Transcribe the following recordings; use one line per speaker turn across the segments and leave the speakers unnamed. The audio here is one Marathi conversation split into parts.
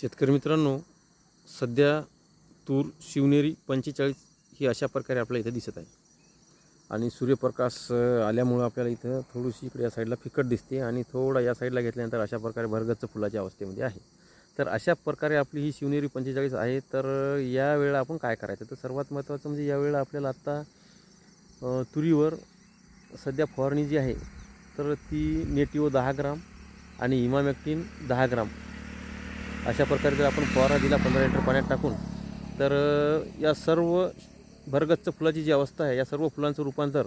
शेतकरी मित्रांनो, सध्या तूर शिवनेरी 45 ही अशा प्रकारे आपल्या इथे दिसत आहे आणि सूर्यप्रकाश आल्यामुळे आपल्याला इथं थोडीशी इकडे या साईडला फिकट दिसते आणि थोडा या साईडला घेतल्यानंतर अशा प्रकारे भरगच्च फुलाच्या अवस्थेमध्ये आहे। तर अशा प्रकारे आपली ही शिवनेरी 45 आहे। तर या वेळेला आपण काय करायचं, तर सर्वात महत्त्वाचं म्हणजे या वेळेला आपल्याला आता तुरीवर सध्या फवारणी जी आहे तर ती नेटिओ 10 ग्राम आणि इमामॅक्टिन 10 ग्राम अशा प्रकारे जर आपण फवारा दिला 15 लिटर पाण्यात टाकून, तर या सर्व भरगच्च फुलाची जी अवस्था आहे, या सर्व फुलांचं रूपांतर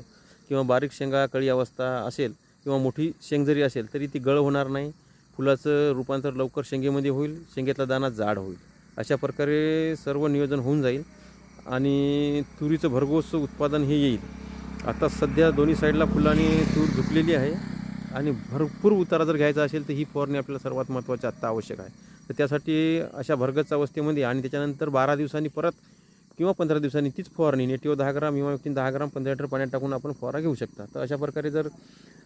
किंवा बारीक शेंगा कळी अवस्था असेल किंवा मोठी शेंग जरी असेल तरी ती गळ होणार नाही, फुलाचं रूपांतर लवकर शेंगेमध्ये होईल, शेंगेतला दाना जाड होईल। अशा प्रकारे सर्व नियोजन होऊन जाईल आणि तुरीचं भरघोस उत्पादन हे येईल। आता सध्या दोन्ही साईडला फुलांनी तूर झुकलेली आहे आणि भरपूर उतारा जर घ्यायचा असेल तर ही फवारणी आपल्याला सर्वात महत्त्वाची आत्ता आवश्यक आहे। तर त्यासाठी अशा भरगच्च अवस्थेमध्ये आणि त्याच्यानंतर 12 दिवसांनी परत किंवा 15 दिवसांनी तीच फवारणी नेटिओ 10 ग्राम इमामॅक्टिन 10 ग्राम 15 लिटर पाण्यात टाकून आपण फवारा घेऊ शकता। तर अशा प्रकारे जर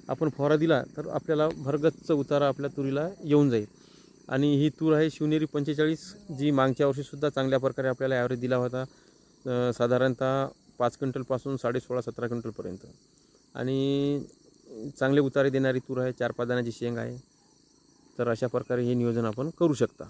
आपण फवारा दिला तर आपल्याला भरगच्च उतारा आपल्या तुरीला येऊन जाईल। आणि ही तूर आहे शिवनेरी 45, जी मागच्या वर्षीसुद्धा चांगल्या प्रकारे आपल्याला ॲव्हरेज दिला होता, साधारणतः 5 क्विंटलपासून 16.5-17 क्विंटलपर्यंत आणि चांगले उतारे देणारी तूर आहे, 4-5 दाण्याची शेंग आहे। तर अशा प्रकारे हे नियोजन आपण करू शकता।